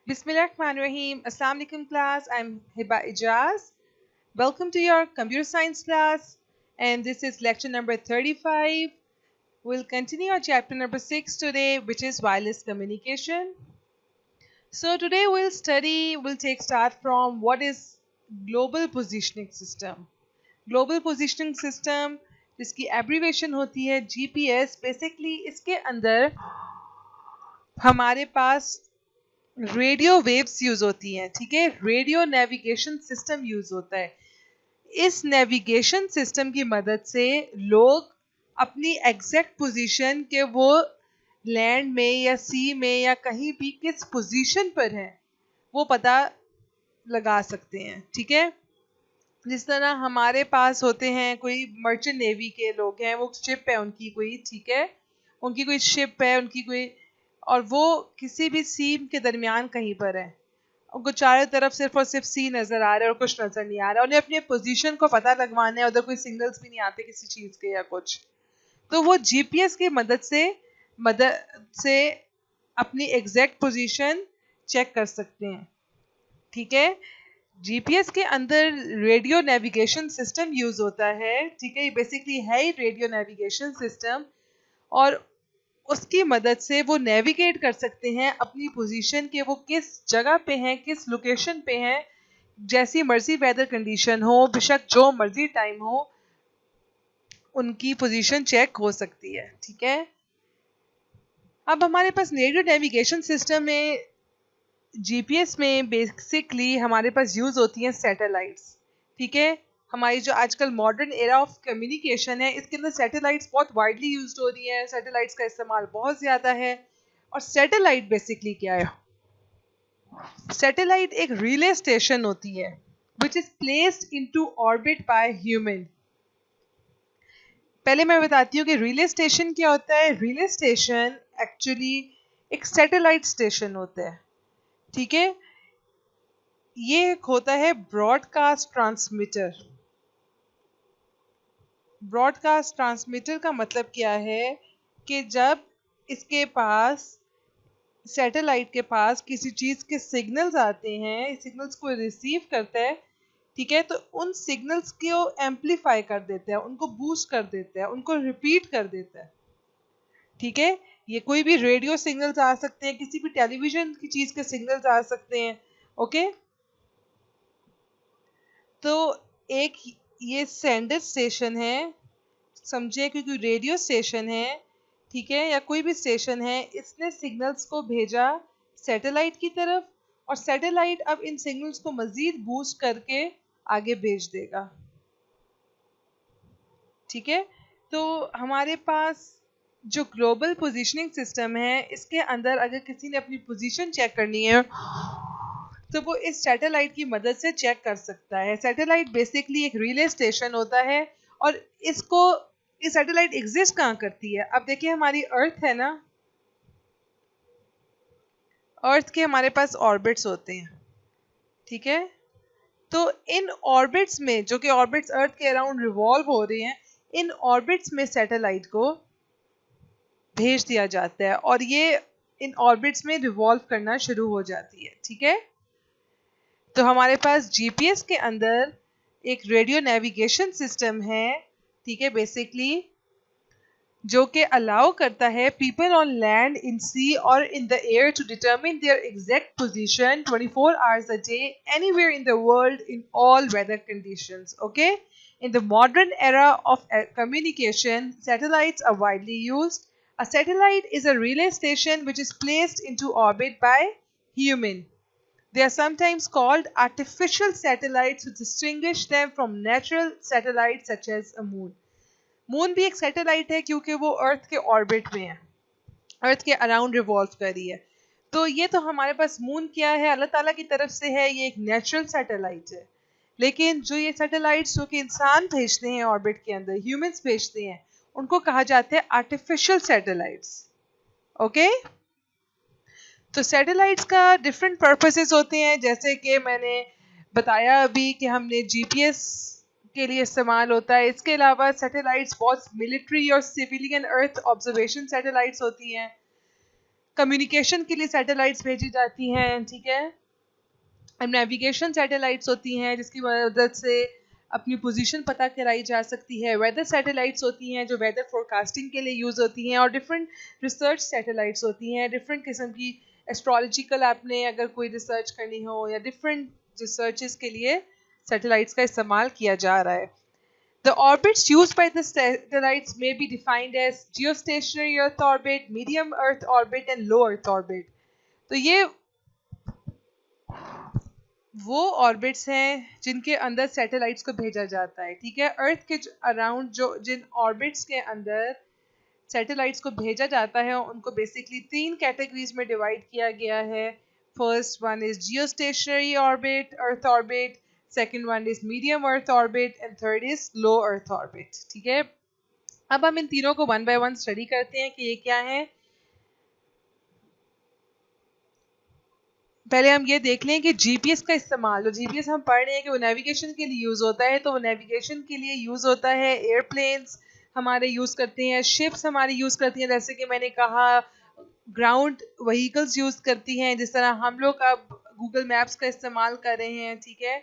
Bismillahirrahmanirrahim. Assalamu alaikum class. I'm Hiba Ijaz. Welcome to your computer science class. And this is lecture number 35. We'll continue our chapter number 6 today, which is wireless communication. So today we'll take start from what is global positioning system. Global positioning system जिसकी abbreviation होती है GPS. Basically इसके अंदर हमारे पास radio waves use होती हैं, ठीक है. रेडियो नेविगेशन सिस्टम यूज होता है. इस नेविगेशन सिस्टम की मदद से लोग अपनी एग्जैक्ट पोजीशन के वो लैंड में या सी में या कहीं भी किस पोजीशन पर हैं वो पता लगा सकते हैं, ठीक है. जिस तरह हमारे पास होते हैं कोई मर्चेंट नेवी के लोग हैं, वो शिप है उनकी कोई, ठीक है, उनकी कोई शिप है उनकी कोई, और वो किसी भी सी के दरमियान कहीं पर है. उनको चारों तरफ सिर्फ और सिर्फ सी नजर आ रहा है और कुछ नजर नहीं आ रहा. उन्हें अपनी पोजीशन को पता लगवाना है, उधर कोई सिग्नल्स भी नहीं आते किसी चीज के या कुछ, तो वो जीपीएस की मदद से अपनी एग्जैक्ट पोजीशन चेक कर सकते हैं, ठीक है. जीपीएस के अंदर रेडियो नेविगेशन सिस्टम यूज होता है, ठीक है. ये बेसिकली है ही रेडियो नेविगेशन सिस्टम, और उसकी मदद से वो नेविगेट कर सकते हैं अपनी पोजीशन के, वो किस जगह पे हैं, किस लोकेशन पे हैं. जैसी मर्जी वेदर कंडीशन हो, बेशक जो मर्जी टाइम हो, उनकी पोजीशन चेक हो सकती है, ठीक है. अब हमारे पास रेडियो नेविगेशन सिस्टम में जीपीएस में बेसिकली हमारे पास यूज होती हैं सैटेलाइट्स, ठीक है. हमारी जो आजकल मॉडर्न एरा ऑफ कम्युनिकेशन है, इसके अंदर सैटेलाइट्स बहुत वाइडली यूज हो रही हैं. सैटेलाइट्स का इस्तेमाल बहुत ज़्यादा है. और सैटेलाइट बेसिकली क्या है? सैटेलाइट एक रिले स्टेशन होती है which is placed into orbit by human. पहले मैं बताती हूँ कि रिले स्टेशन क्या होता है. रिले स्टेशन एक्चुअली एक सैटेलाइट स्टेशन होता है, ठीक है. ये एक होता है ब्रॉडकास्ट ट्रांसमीटर. ब्रॉडकास्ट ट्रांसमीटर का मतलब क्या है कि जब इसके पास सैटेलाइट के पास किसी चीज़ के सिग्नल्स आते हैं, सिग्नल्स को रिसीव करता है, ठीक है, तो उन सिग्नल्स को एम्पलीफाई कर देता है, उनको बूस्ट कर देता है, उनको रिपीट कर देता है, ठीक है. ये कोई भी रेडियो सिग्नल्स आ सकते हैं, किसी भी टेलीविजन की चीज़ के सिग्नल्स आ सकते हैं, ओके. तो एक ये सेंडर स्टेशन है, समझे, क्योंकि रेडियो स्टेशन है, ठीक है, या कोई भी स्टेशन है, इसने सिग्नल्स को भेजा सैटेलाइट की तरफ, और सैटेलाइट अब इन सिग्नल्स को मजीद बूस्ट करके आगे भेज देगा, ठीक है. तो हमारे पास जो ग्लोबल पोजीशनिंग सिस्टम है, इसके अंदर अगर किसी ने अपनी पोजीशन चेक करनी है तो वो इस सैटेलाइट की मदद से चेक कर सकता है. सैटेलाइट बेसिकली एक रिले स्टेशन होता है, और ये सैटेलाइट एग्जिस्ट कहाँ करती है? अब देखिए हमारी अर्थ है ना, अर्थ के हमारे पास ऑर्बिट्स होते हैं, ठीक है. तो इन ऑर्बिट्स में, जो कि ऑर्बिट्स अर्थ के अराउंड रिवॉल्व हो रहे हैं, इन ऑर्बिट्स में सैटेलाइट को भेज दिया जाता है और ये इन ऑर्बिट्स में रिवॉल्व करना शुरू हो जाती है, ठीक है. तो हमारे पास जीपीएस के अंदर एक रेडियो नेविगेशन सिस्टम है, ठीक है, बेसिकली जो कि अलाउ करता है people on land, in sea और in the air to determine their exact position 24 hours a day anywhere in the world in all weather conditions, okay. In the modern era of communication, satellites are widely used. A satellite is a relay station which is placed into orbit by human. They are sometimes called artificial satellites to distinguish them from natural satellites such as a moon. Moon भी एक satellite है क्योंकि वो अर्थ के orbit में है, अर्थ के around revolve कर रही है. तो ये तो हमारे पास मून क्या है, अल्लाह ताला की तरफ से है, ये एक नेचुरल सैटेलाइट है. लेकिन जो ये सैटेलाइट्स जो कि इंसान भेजते हैं ऑर्बिट के अंदर, ह्यूमंस भेजते हैं, उनको कहा जाता है आर्टिफिशियल सैटेलाइट्स, ओके. तो सैटेलाइट्स का डिफरेंट पर्पसेस होते हैं, जैसे कि मैंने बताया अभी कि हमने जीपीएस के लिए इस्तेमाल होता है. इसके अलावा सैटेलाइट्स बहुत मिलिट्री और सिविलियन अर्थ ऑब्जर्वेशन सैटेलाइट्स होती हैं. कम्युनिकेशन के लिए सैटेलाइट्स भेजी जाती हैं, ठीक है। नेविगेशन सैटेलाइट्स होती हैं जिसकी मदद से अपनी पोजीशन पता कराई जा सकती है। वेदर सैटेलाइट्स होती हैं जो वेदर फोरकास्टिंग के लिए यूज़ होती हैं, और डिफरेंट रिसर्च सैटेलाइट्स होती हैं, डिफरेंट किस्म की एस्ट्रोलॉजिकल आपने अगर कोई रिसर्च करनी हो या डिफरेंट रिसर्चेस के लिए सैटेलाइट्स का इस्तेमाल किया जा रहा है। The orbits used by the satellites may be defined as geostationary Earth orbit, medium Earth orbit and low Earth orbit. तो ये वो ऑर्बिट्स हैं जिनके अंदर सैटेलाइट्स को भेजा जाता है, ठीक है। अर्थ के अराउंड जो जिन ऑर्बिट्स के अंदर सैटेलाइट्स को भेजा जाता है उनको बेसिकली 3 कैटेगरीज में डिवाइड किया गया है। First one is geostationary orbit, earth orbit, second one is medium earth orbit and third is low earth orbit, ठीक है। अब हम इन तीनों को वन बाय वन स्टडी करते हैं कि ये क्या है। पहले हम ये देख लें कि जीपीएस का इस्तेमाल, जो जीपीएस हम पढ़ रहे हैं कि वो नेविगेशन के लिए यूज़ होता है, तो वो नेविगेशन के लिए यूज़ होता है। एयरप्लेन्स हमारे यूज़ करते हैं, शिप्स हमारी यूज़ करती हैं, जैसे कि मैंने कहा ग्राउंड व्हीकल्स यूज़ करती हैं, जिस तरह हम लोग अब गूगल मैप्स का इस्तेमाल कर रहे हैं, ठीक है।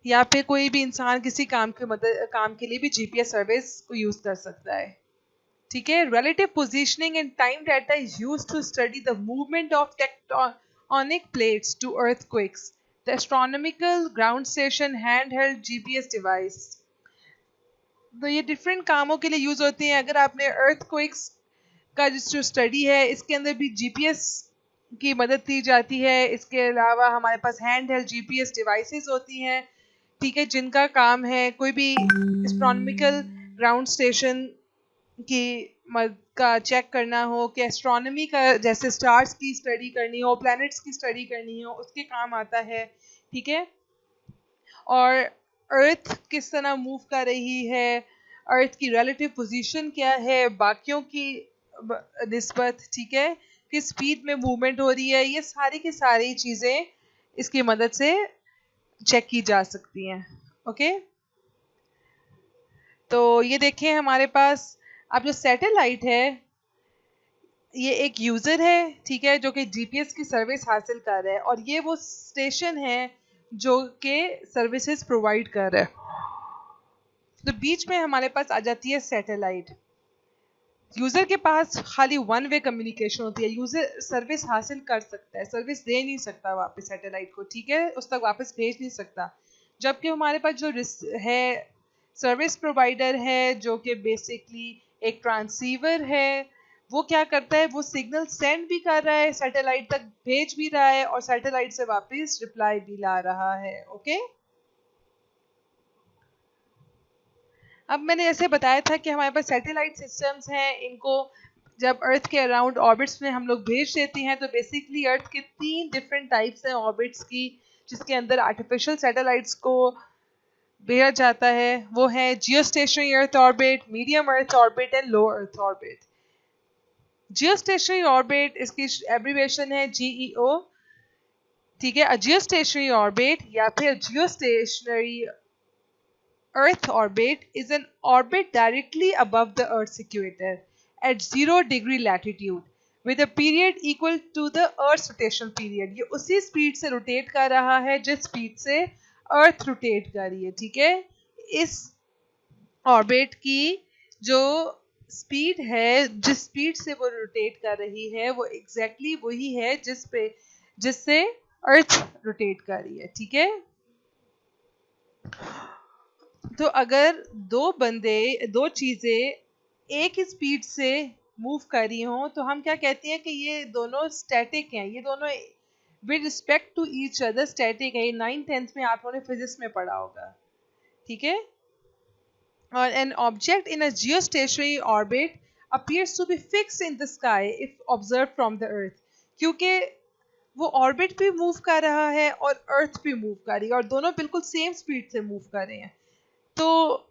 या फिर कोई भी इंसान किसी काम के लिए भी जीपीएस सर्विस को यूज़ कर सकता है, ठीक है। Relative positioning and time data is used to study the movement of tectonic plates to earthquakes. The astronomical ground station handheld GPS device. तो ये डिफरेंट कामों के लिए यूज होते हैं। अगर आपने earthquakes का जो स्टडी है इसके अंदर भी जीपीएस की मदद ली जाती है। इसके अलावा हमारे पास हैंड हेल्ड जीपीएस डिवाइसेस होती हैं, ठीक है, जिनका काम है कोई भी एस्ट्रोनॉमिकल ग्राउंड स्टेशन की का चेक करना हो, कि एस्ट्रोनॉमी का जैसे स्टार्स की स्टडी करनी हो, प्लैनेट्स की स्टडी करनी हो, उसके काम आता है, ठीक है। और अर्थ किस तरह मूव कर रही है, अर्थ की रिलेटिव पोजीशन क्या है बाकियों की निस्बत, ठीक है, किस स्पीड में मूवमेंट हो रही है, ये सारी की सारी चीज़ें इसकी मदद से चेक की जा सकती हैं, ओके। तो ये देखें हमारे पास अब जो सैटेलाइट है ये एक यूज़र है, ठीक है, जो कि जीपीएस की सर्विस हासिल कर रहा है, और ये वो स्टेशन है जो कि सर्विसेज प्रोवाइड कर रहा है। तो बीच में हमारे पास आ जाती है सैटेलाइट। यूज़र के पास खाली वन वे कम्युनिकेशन होती है, यूज़र सर्विस हासिल कर सकता है, सर्विस दे नहीं सकता वापस सैटेलाइट को, ठीक है, उस तक वापस भेज नहीं सकता। जबकि हमारे पास जो है सर्विस प्रोवाइडर है जो कि बेसिकली एक ट्रांसीवर है, वो क्या करता है, वो सिग्नल सेंड भी कर रहा है, सैटेलाइट तक भेज भी रहा है और सैटेलाइट से वापस रिप्लाई भी ला रहा है, ओके। अब मैंने जैसे बताया था कि हमारे पास सैटेलाइट सिस्टम्स हैं, इनको जब अर्थ के अराउंड ऑर्बिट्स में हम लोग भेज देते हैं तो बेसिकली अर्थ के 3 डिफरेंट टाइप्स हैं ऑर्बिट्स की, जिसके अंदर आर्टिफिशियल सैटेलाइट्स को भेजा जाता है। वो है geostationary earth orbit, medium earth orbit and low earth orbit. Geostationary orbit इसकी एब्रीविएशन है जीईओ, ठीक है। जियोस्टेशनरी ऑर्बिट या फिर geostationary earth orbit is an orbit directly above the earth equator eight 0 degree latitude with a period equal to the Earth's rotation period। ये उसी speed से rotate कर रहा है जिस स्पीड से अर्थ रोटेट कर रही है, ठीक है। इस ऑर्बिट की जो स्पीड है, जिस स्पीड से वो रोटेट कर रही है, वो एग्जैक्टली वही है जिससे अर्थ रोटेट कर रही है, ठीक है। तो अगर दो चीजें एक ही स्पीड से मूव कर रही हो तो हम क्या कहते हैं कि ये दोनों स्टैटिक हैं, ये दोनों with respect to each other static है। 9th-10th में आप लोगों ने फिजिक्स में पढ़ा होगा, ठीक है। और an object in a geostationary orbit appears to be fixed in the sky if observe from the earth, क्योंकि वो ऑर्बिट भी मूव कर रहा है और अर्थ भी मूव कर रही है और दोनों बिल्कुल सेम स्पीड से मूव कर रहे हैं। तो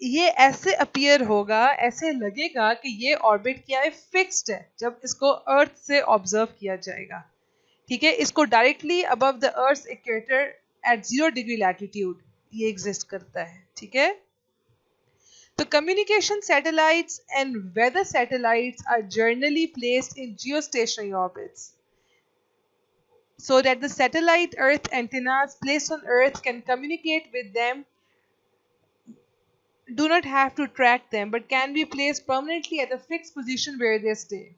ये ऐसे अपीयर होगा, ऐसे लगेगा कि ये ऑर्बिट क्या है, फिक्स्ड है, जब इसको अर्थ से ऑब्जर्व किया जाएगा, ठीक है। इसको directly above the earth equator eight 0 degree latitude ये एग्जिस्ट करता है, ठीक है। The communication satellites and weather satellites are generally placed in geostationary orbits so that the satellite Earth antennas placed on Earth can communicate with them, do not have to track them, but can be placed permanently at a fixed position where they stay.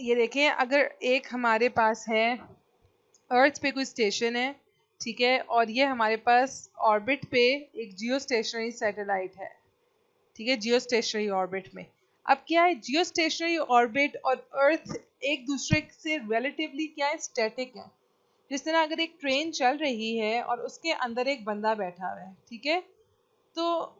ये देखें, अगर एक हमारे पास है अर्थ पे कोई station है, ठीक है, और ये हमारे पास ऑर्बिट पे एक जियो स्टेशनरी सैटेलाइट है, ठीक है, जियो स्टेशनरी ऑर्बिट में. अब क्या है, जियो स्टेशनरी ऑर्बिट और अर्थ एक दूसरे से रिलेटिवली क्या है, स्टैटिक है. जिस तरह अगर एक ट्रेन चल रही है और उसके अंदर एक बंदा बैठा हुआ है, ठीक है, तो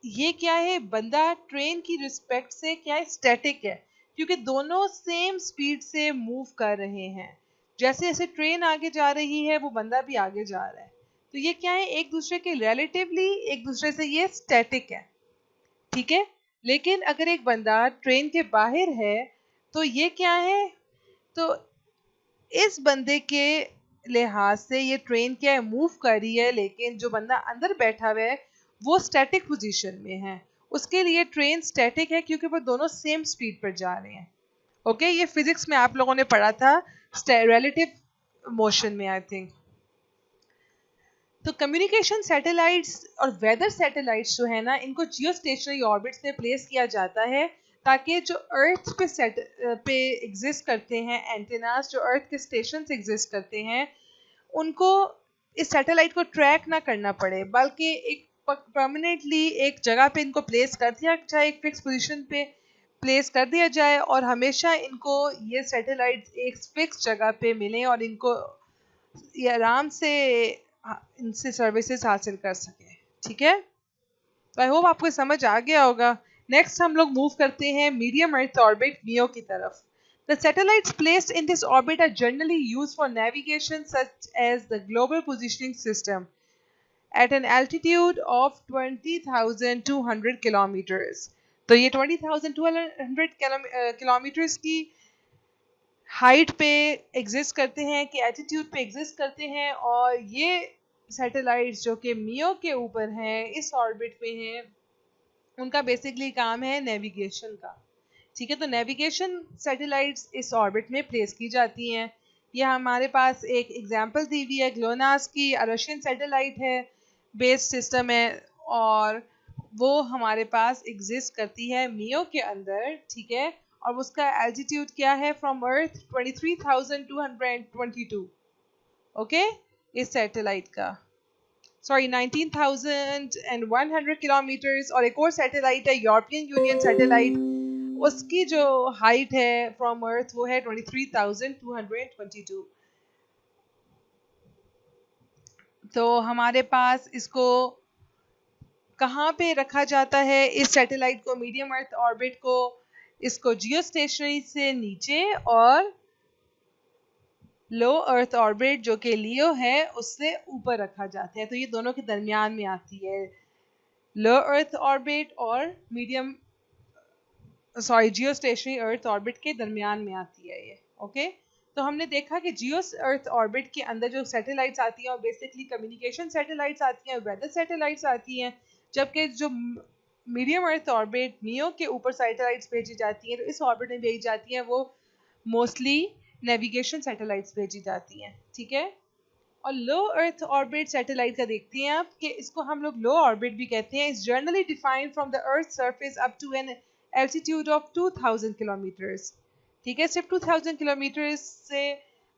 ये क्या है, बंदा ट्रेन की रिस्पेक्ट से क्या है, स्टैटिक है, क्योंकि दोनों सेम स्पीड से मूव कर रहे हैं. जैसे जैसे ट्रेन आगे जा रही है वो बंदा भी आगे जा रहा है, तो ये क्या है, एक दूसरे के रिलेटिवली एक दूसरे से ये स्टैटिक है, ठीक है. लेकिन अगर एक बंदा ट्रेन के बाहर है तो ये क्या है, तो इस बंदे के लिहाज से ये ट्रेन क्या है, मूव कर रही है, लेकिन जो बंदा अंदर बैठा हुआ है वो स्टैटिक पोजीशन में है. उसके लिए ट्रेन स्टैटिक है क्योंकि वो दोनों सेम स्पीड पर जा रहे हैं. ओके, ये फिजिक्स में आप लोगों ने पढ़ा था रिलेटिव मोशन में, आई थिंक. तो कम्युनिकेशन सैटेलाइट्स और वेदर सैटेलाइट्स जो है ना, इनको जियो स्टेशनरी ऑर्बिट्स में प्लेस किया जाता है ताकि जो अर्थ पे एग्जिस्ट करते हैं एंटेनास, जो अर्थ के स्टेशन एग्जिस्ट करते हैं, उनको इस सैटेलाइट को ट्रैक ना करना पड़े, बल्कि एक परमानेंटली एक जगह पे इनको प्लेस कर दिया जाए, एक फिक्स पोजीशन पे प्लेस कर दिया जाए, और हमेशा इनको ये सैटेलाइट्स एक फिक्स जगह पे मिलें और इनको ये आराम से इनसे सर्विसेज हासिल कर सकें. ठीक है, तो आई होप आपको समझ आ गया होगा. नेक्स्ट हम लोग मूव करते हैं मीडियम अर्थ ऑर्बिट मियो की तरफ. The satellites placed in this orbit are generally used for navigation, such as the Global Positioning System, at an altitude of 20,200 kilometers. तो ये 20,200 किलोमीटर्स की हाइट पे एग्जिस्ट करते हैं, कि एल्टीट्यूड पे एग्जिस्ट करते हैं, और ये सैटेलाइट्स जो कि मियो के ऊपर हैं, इस ऑर्बिट पे हैं, उनका बेसिकली काम है नेविगेशन का. ठीक है, तो नेविगेशन सैटेलाइट्स इस ऑर्बिट में प्लेस की जाती हैं. ये हमारे पास एक एग्जांपल दी हुई है ग्लोनास की, रशियन सैटेलाइट है, बेस सिस्टम है, और वो हमारे पास एग्जिस्ट करती है मियो के अंदर. ठीक है, और उसका एल्टीट्यूड क्या है फ्रॉम अर्थ, 23,222. ओके, इस सैटेलाइट का, सॉरी 19,100 किलोमीटर्स. और एक और सैटेलाइट है यूरोपियन यूनियन सैटेलाइट, उसकी जो हाइट है फ्रॉम अर्थ वो है 23,222. तो हमारे पास इसको कहाँ पे रखा जाता है, इस सैटेलाइट को, मीडियम अर्थ ऑर्बिट को, इसको जियो स्टेशनरी से नीचे और लो अर्थ ऑर्बिट जो कि लियो है उससे ऊपर रखा जाता है. तो ये दोनों के दरमियान में आती है, लो अर्थ ऑर्बिट और मीडियम जियो स्टेशनरी अर्थ ऑर्बिट के दरमियान में आती है ये. ओके, तो हमने देखा कि जियो अर्थ ऑर्बिट के अंदर जो सैटेलाइट्स आती हैं, और बेसिकली कम्युनिकेशन सैटेलाइट्स आती हैं, वेदर सैटेलाइट्स आती हैं, जबकि जो मीडियम अर्थ ऑर्बिट मियो के ऊपर सैटेलाइट्स भेजी जाती हैं, तो इस ऑर्बिट में भेजी जाती हैं वो मोस्टली नेविगेशन सैटेलाइट्स भेजी जाती हैं. ठीक है, और लो अर्थ ऑर्बिट सैटेलाइट का देखते हैं आप, कि इसको हम लोग लो ऑर्बिट भी कहते हैं. It's generally defined from the earth surface up to an altitude of 2,000 kilometres. ठीक है, सिर्फ 2,000 किलोमीटर्स से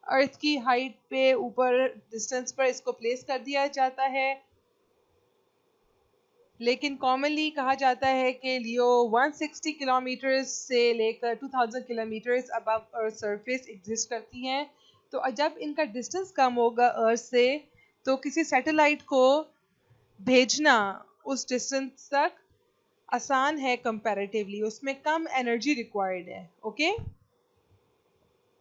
अर्थ की हाइट पे ऊपर डिस्टेंस पर इसको प्लेस कर दिया जाता है. लेकिन कॉमनली कहा जाता है कि लियो 160 किलोमीटर्स से लेकर 2,000 kilometres above earth surface exist करती हैं. तो जब इनका डिस्टेंस कम होगा अर्थ से, तो किसी सैटेलाइट को भेजना उस डिस्टेंस तक आसान है कंपैरेटिवली, उसमें कम एनर्जी रिक्वायर्ड है. ओके,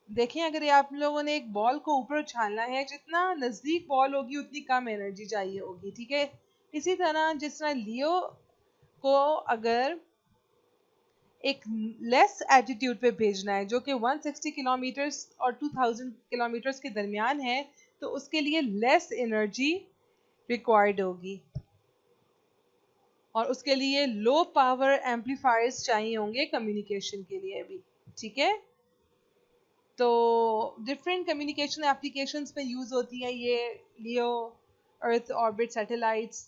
देखें, अगर आप लोगों ने एक बॉल को ऊपर उछालना है, जितना नज़दीक बॉल होगी उतनी कम एनर्जी चाहिए होगी. ठीक है, इसी तरह जिस तरह लियो को अगर एक लेस एल्टीट्यूड पे भेजना है, जो कि 160 किलोमीटर्स और 2,000 किलोमीटर्स के दरमियान है, तो उसके लिए लेस एनर्जी रिक्वायर्ड होगी. और उसके लिए लो पावर एम्पलीफायर्स चाहिए होंगे कम्युनिकेशन के लिए भी, ठीक है। तो डिफरेंट कम्युनिकेशन एप्लीकेशंस में यूज़ होती है ये लियो अर्थ ऑर्बिट सैटेलाइट्स,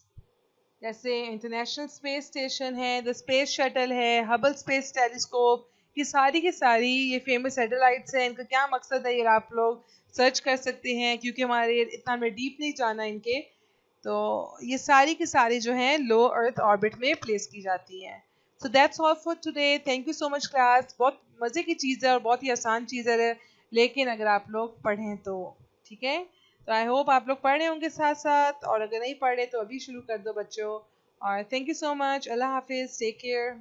जैसे इंटरनेशनल स्पेस स्टेशन है, द स्पेस शटल है, हबल स्पेस टेलीस्कोप, ये सारी की सारी ये फेमस सैटेलाइट्स हैं। इनका क्या मकसद है ये आप लोग सर्च कर सकते हैं, क्योंकि हमारे इतना में डीप नहीं जाना इनके। तो ये सारी की सारी जो हैं लो अर्थ ऑर्बिट में प्लेस की जाती हैं। So that's all for today, thank you so much class. बहुत मज़े की चीज़ है और बहुत ही आसान चीज़ है, लेकिन अगर आप लोग पढ़ें तो, ठीक है। तो आई होप आप लोग पढ़ रहे होंगे साथ साथ, और अगर नहीं पढ़े तो अभी शुरू कर दो बच्चों। और थैंक यू सो मच, अल्लाह हाफिज़, टेक केयर।